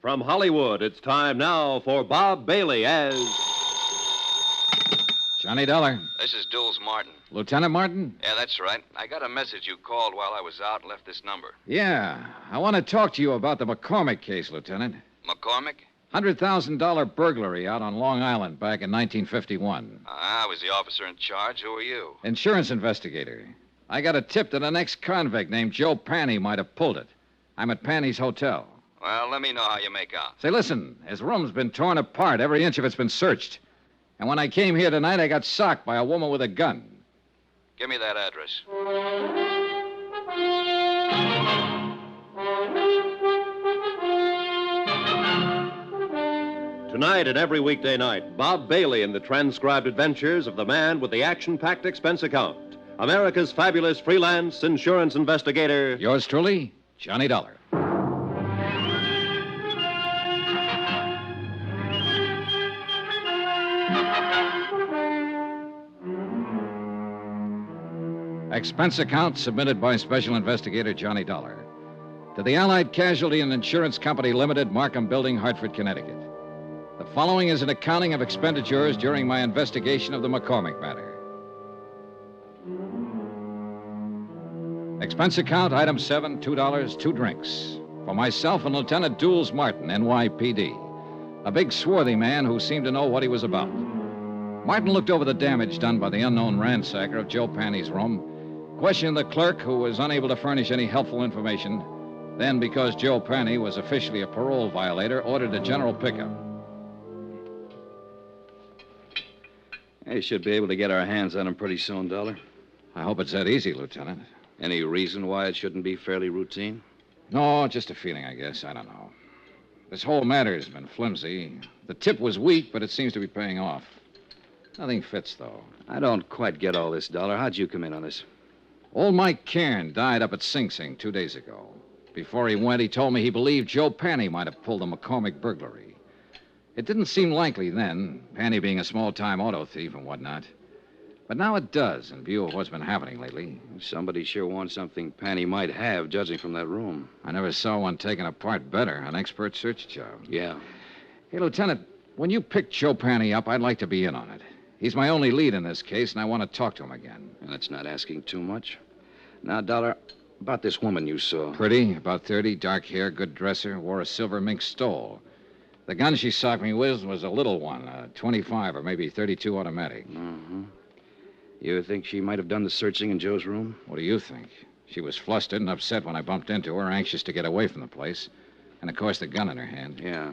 From Hollywood, it's time now for Bob Bailey as... Johnny Dollar. This is Dulles Martin. Lieutenant Martin? Yeah, that's right. I got a message you called while I was out and left this number. Yeah. I want to talk to you about the McCormack case, Lieutenant. McCormack? $100,000 burglary out on Long Island back in 1951. I was the officer in charge. Who are you? Insurance investigator. I got a tip that an ex-convict named Joe Panny might have pulled it. I'm at Panny's hotel. Well, let me know how you make out. Say, listen, his room's been torn apart. Every inch of it's been searched. And when I came here tonight, I got socked by a woman with a gun. Give me that address. Tonight and every weekday night, Bob Bailey in the transcribed adventures of the man with the action-packed expense account. America's fabulous freelance insurance investigator. Yours truly, Johnny Dollar. Expense account submitted by Special Investigator Johnny Dollar to the Allied Casualty and Insurance Company Limited, Markham Building, Hartford, Connecticut. The following is an accounting of expenditures during my investigation of the McCormack matter. Expense account, item 7, $2, 2 drinks. For myself and Lieutenant Dulles Martin, NYPD. A big, swarthy man who seemed to know what he was about. Martin looked over the damage done by the unknown ransacker of Joe Panny's room, questioned the clerk, who was unable to furnish any helpful information. Then, because Joe Panny was officially a parole violator, ordered a general pickup. They should be able to get our hands on him pretty soon, Dollar. I hope it's that easy, Lieutenant. Any reason why it shouldn't be fairly routine? No, just a feeling, I guess. I don't know. This whole matter's been flimsy. The tip was weak, but it seems to be paying off. Nothing fits, though. I don't quite get all this, Dollar. How'd you come in on this? Old Mike Cairn died up at Sing Sing 2 days ago. Before he went, he told me he believed Joe Panny might have pulled the McCormack burglary. It didn't seem likely then, Panny being a small-time auto thief and whatnot. But now it does, in view of what's been happening lately. Somebody sure wants something Panny might have, judging from that room. I never saw one taken apart better. An expert search job. Yeah. Hey, Lieutenant, when you picked Joe Panny up, I'd like to be in on it. He's my only lead in this case, and I want to talk to him again. And that's not asking too much. Now, Dollar, about this woman you saw. Pretty, about 30, dark hair, good dresser, wore a silver mink stole. The gun she socked me with was a little one, a 25 or maybe 32 automatic. Mm-hmm. You think she might have done the searching in Joe's room? What do you think? She was flustered and upset when I bumped into her, anxious to get away from the place. And, of course, the gun in her hand. Yeah.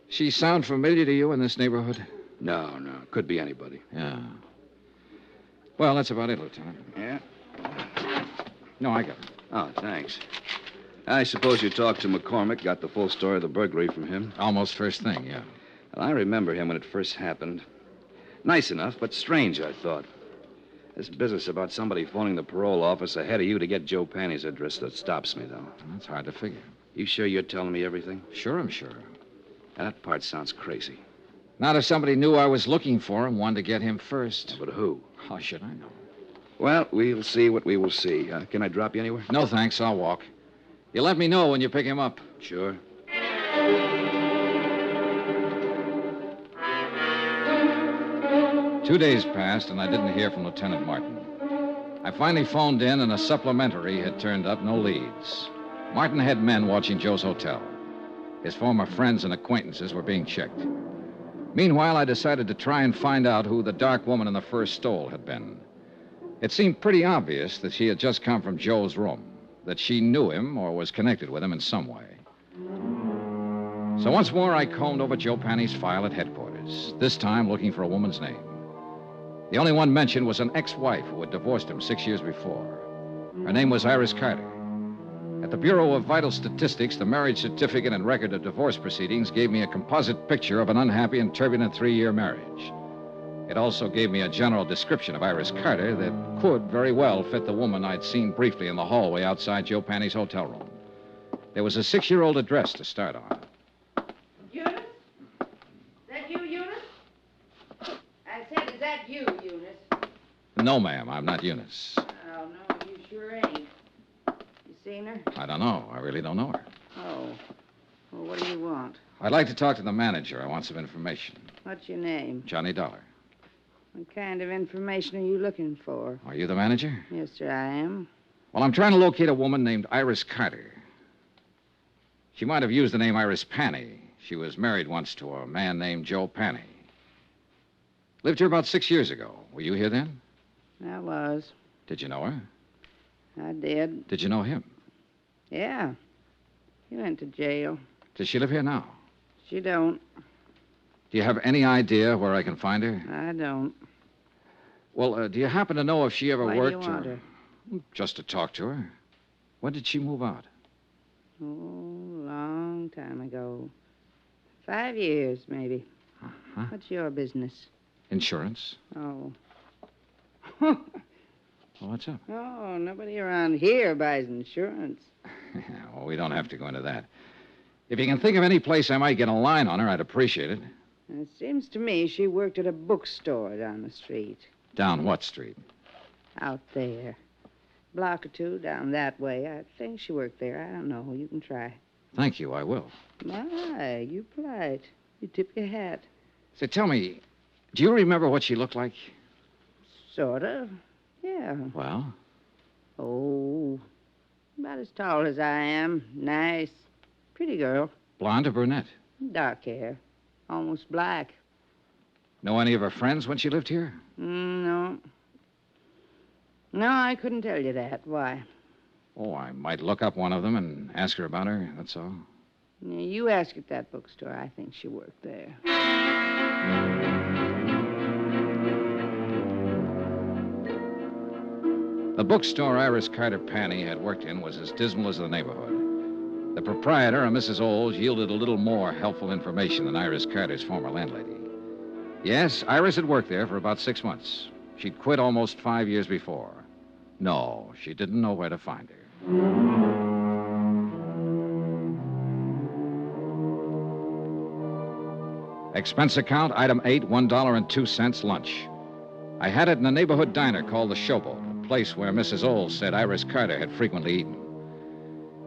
She sound familiar to you in this neighborhood? No. Could be anybody. Yeah. Well, that's about it, Lieutenant. Yeah? No, I got it. Oh, thanks. I suppose you talked to McCormack, got the full story of the burglary from him. Almost first thing, yeah. Well, I remember him when it first happened. Nice enough, but strange, I thought. This business about somebody phoning the parole office ahead of you to get Joe Panny's address, that stops me, though. That's hard to figure. You sure you're telling me everything? Sure, I'm sure. That part sounds crazy. Not if somebody knew I was looking for him, wanted to get him first. But who? How should I know? Well, we'll see what we will see. Can I drop you anywhere? No, thanks. I'll walk. You let me know when you pick him up. Sure. 2 days passed, and I didn't hear from Lieutenant Martin. I finally phoned in, and a supplementary had turned up, no leads. Martin had men watching Joe's hotel. His former friends and acquaintances were being checked. Meanwhile, I decided to try and find out who the dark woman in the first stole had been. It seemed pretty obvious that she had just come from Joe's room, that she knew him or was connected with him in some way. So once more, I combed over Joe Panny's file at headquarters, this time looking for a woman's name. The only one mentioned was an ex-wife who had divorced him 6 years before. Her name was Iris Carter. At the Bureau of Vital Statistics, the marriage certificate and record of divorce proceedings gave me a composite picture of an unhappy and turbulent 3-year marriage. It also gave me a general description of Iris Carter that could very well fit the woman I'd seen briefly in the hallway outside Joe Panny's hotel room. There was a 6-year-old address to start on. Eunice? Is that you, Eunice? I said, is that you, Eunice? No, ma'am, I'm not Eunice. Oh, no, you sure ain't. You seen her? I don't know. I really don't know her. Oh. Well, what do you want? I'd like to talk to the manager. I want some information. What's your name? Johnny Dollar. What kind of information are you looking for? Are you the manager? Yes, sir, I am. Well, I'm trying to locate a woman named Iris Carter. She might have used the name Iris Panny. She was married once to a man named Joe Panny. Lived here about 6 years ago. Were you here then? I was. Did you know her? I did. Did you know him? Yeah. He went to jail. Does she live here now? She don't. Do you have any idea where I can find her? I don't. Well, do you happen to know if she ever Why worked do you want or... her? Just to talk to her. When did she move out? Oh, long time ago. 5 years, maybe. Uh-huh. What's your business? Insurance. Oh. Well, what's up? Oh, nobody around here buys insurance. Well, we don't have to go into that. If you can think of any place I might get a line on her, I'd appreciate it. It seems to me she worked at a bookstore down the street. Down what street? Out there. Block or two down that way. I think she worked there. I don't know. You can try. Thank you, I will. My, you polite. You tip your hat. Say, tell me, do you remember what she looked like? Sort of. Yeah. Well? Oh, about as tall as I am. Nice. Pretty girl. Blonde or brunette? Dark hair. Almost black. Know any of her friends when she lived here? No. No, I couldn't tell you that. Why? Oh, I might look up one of them and ask her about her, that's all. You ask at that bookstore. I think she worked there. The bookstore Iris Carter Panny had worked in was as dismal as the neighborhood. The proprietor, a Mrs. Olds, yielded a little more helpful information than Iris Carter's former landlady. Yes, Iris had worked there for about 6 months. She'd quit almost 5 years before. No, she didn't know where to find her. Expense account, item 8, $1.02 lunch. I had it in a neighborhood diner called the Showboat, a place where Mrs. Olds said Iris Carter had frequently eaten.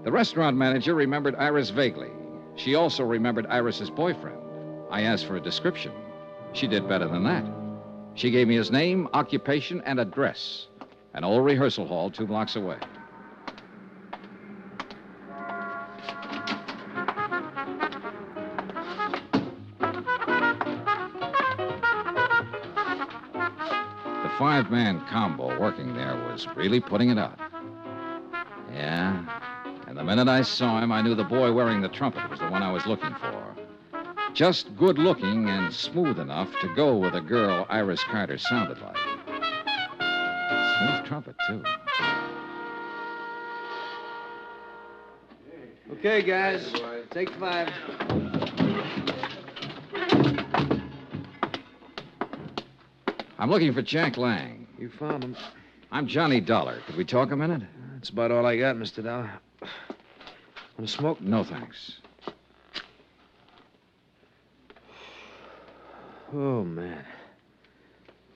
The restaurant manager remembered Iris vaguely. She also remembered Iris's boyfriend. I asked for a description. She did better than that. She gave me his name, occupation, and address. An old rehearsal hall 2 blocks away. The 5-man combo working there was really putting it out. Yeah, and the minute I saw him, I knew the boy wearing the trumpet was the one I was looking for. Just good looking and smooth enough to go with a girl Iris Carter sounded like. Smooth trumpet, too. Okay, guys. Take 5. I'm looking for Jack Lang. You found him. I'm Johnny Dollar. Could we talk a minute? That's about all I got, Mr. Dollar. Want to smoke? No, thanks. Oh, man.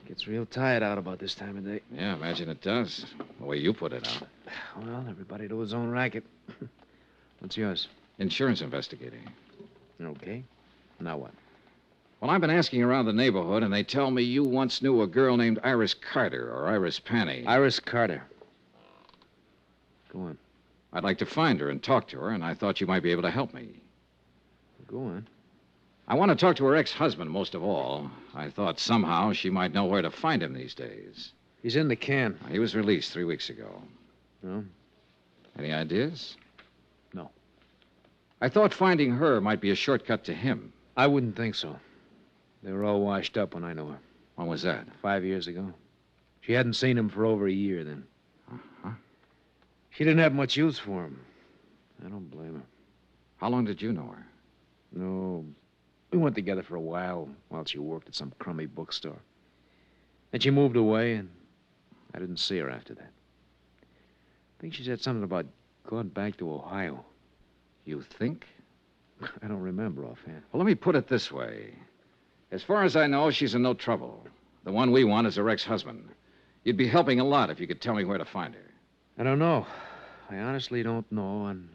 Gets real tired out about this time of day. Yeah, imagine it does. The way you put it out. Well, everybody to his own racket. What's yours? Insurance investigator. Okay. Now what? Well, I've been asking around the neighborhood, and they tell me you once knew a girl named Iris Carter, or Iris Panny. Iris Carter. Go on. I'd like to find her and talk to her, and I thought you might be able to help me. Go on. I want to talk to her ex-husband most of all. I thought somehow she might know where to find him these days. He's in the can. He was released 3 weeks ago. No? Any ideas? No. I thought finding her might be a shortcut to him. I wouldn't think so. They were all washed up when I knew her. When was that? 5 years ago. She hadn't seen him for over a year then. Uh-huh. She didn't have much use for him. I don't blame her. How long did you know her? No. We went together for a while she worked at some crummy bookstore. Then she moved away, and I didn't see her after that. I think she said something about going back to Ohio. You think? I don't remember offhand. Well, let me put it this way. As far as I know, she's in no trouble. The one we want is her ex-husband. You'd be helping a lot if you could tell me where to find her. I don't know. I honestly don't know, and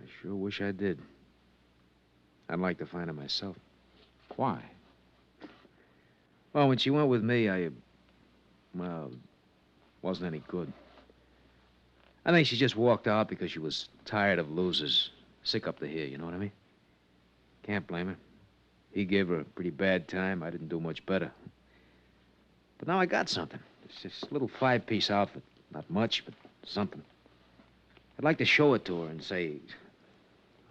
I sure wish I did. I'd like to find her myself. Why? Well, when she went with me, wasn't any good. I think she just walked out because she was tired of losers. Sick up to here, you know what I mean? Can't blame her. He gave her a pretty bad time. I didn't do much better. But now I got something. It's just a little 5-piece outfit. Not much, but something. I'd like to show it to her and say,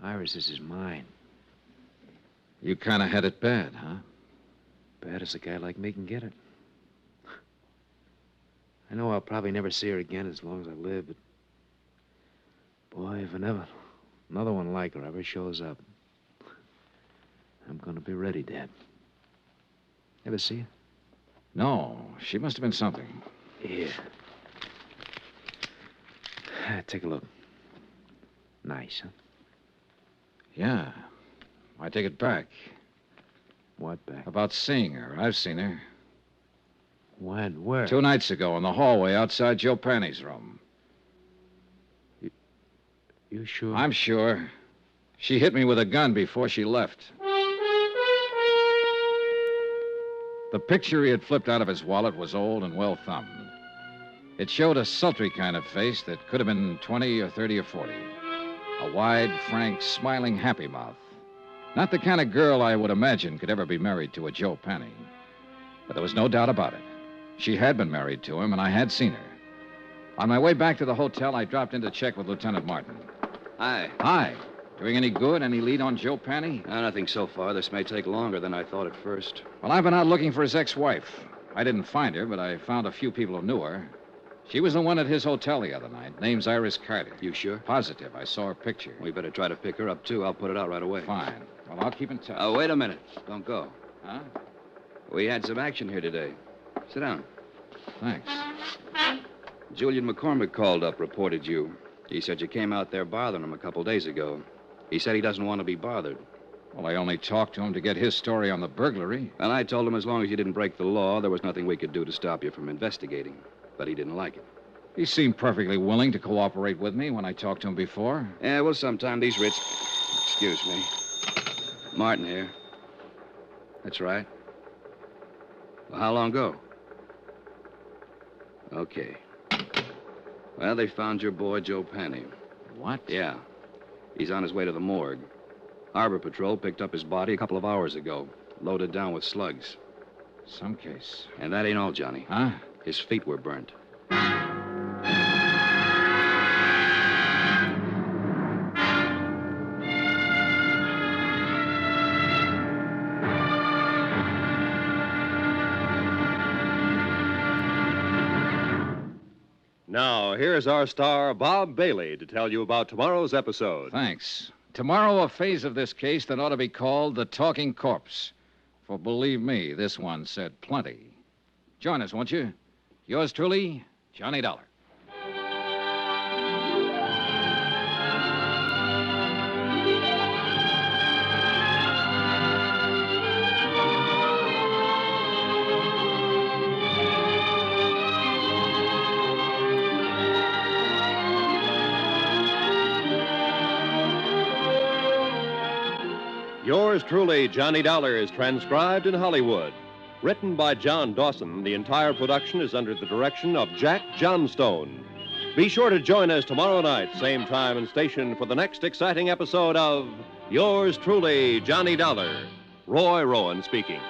Iris, this is mine. You kind of had it bad, huh? Bad as a guy like me can get it. I know I'll probably never see her again as long as I live, but... boy, if another one like her ever shows up, I'm gonna be ready, Dad. Ever see her? No, she must have been something. Here. Take a look. Nice, huh? Yeah. I take it back. What back? About seeing her. I've seen her. When? Where? 2 nights ago in the hallway outside Joe Panny's room. You sure? I'm sure. She hit me with a gun before she left. The picture he had flipped out of his wallet was old and well thumbed. It showed a sultry kind of face that could have been 20 or 30 or 40. A wide, frank, smiling, happy mouth. Not the kind of girl I would imagine could ever be married to a Joe Penny. But there was no doubt about it. She had been married to him, and I had seen her. On my way back to the hotel, I dropped in to check with Lieutenant Martin. Hi. Hi. Doing any good? Any lead on Joe Penny? Nothing so far. This may take longer than I thought at first. Well, I've been out looking for his ex-wife. I didn't find her, but I found a few people who knew her. She was the one at his hotel the other night. Name's Iris Carter. You sure? Positive. I saw her picture. We better try to pick her up, too. I'll put it out right away. Fine. Well, I'll keep in touch. Oh, wait a minute. Don't go. Huh? We had some action here today. Sit down. Thanks. Julian McCormack called up, reported you. He said you came out there bothering him a couple days ago. He said he doesn't want to be bothered. Well, I only talked to him to get his story on the burglary. And I told him as long as you didn't break the law, there was nothing we could do to stop you from investigating. But he didn't like it. He seemed perfectly willing to cooperate with me when I talked to him before. Yeah, well, sometime these rich... Excuse me. Martin here. That's right. Well, how long ago? Okay. Well, they found your boy, Joe Penny. What? Yeah. He's on his way to the morgue. Harbor Patrol picked up his body a couple of hours ago, loaded down with slugs. Some case. And that ain't all, Johnny. Huh? His feet were burnt. Now, here's our star, Bob Bailey, to tell you about tomorrow's episode. Thanks. Tomorrow, a phase of this case that ought to be called the Talking Corpse. For believe me, this one said plenty. Join us, won't you? Yours truly, Johnny Dollar. Yours truly, Johnny Dollar, is transcribed in Hollywood. Written by John Dawson, the entire production is under the direction of Jack Johnstone. Be sure to join us tomorrow night, same time and station, for the next exciting episode of Yours truly, Johnny Dollar. Roy Rowan speaking.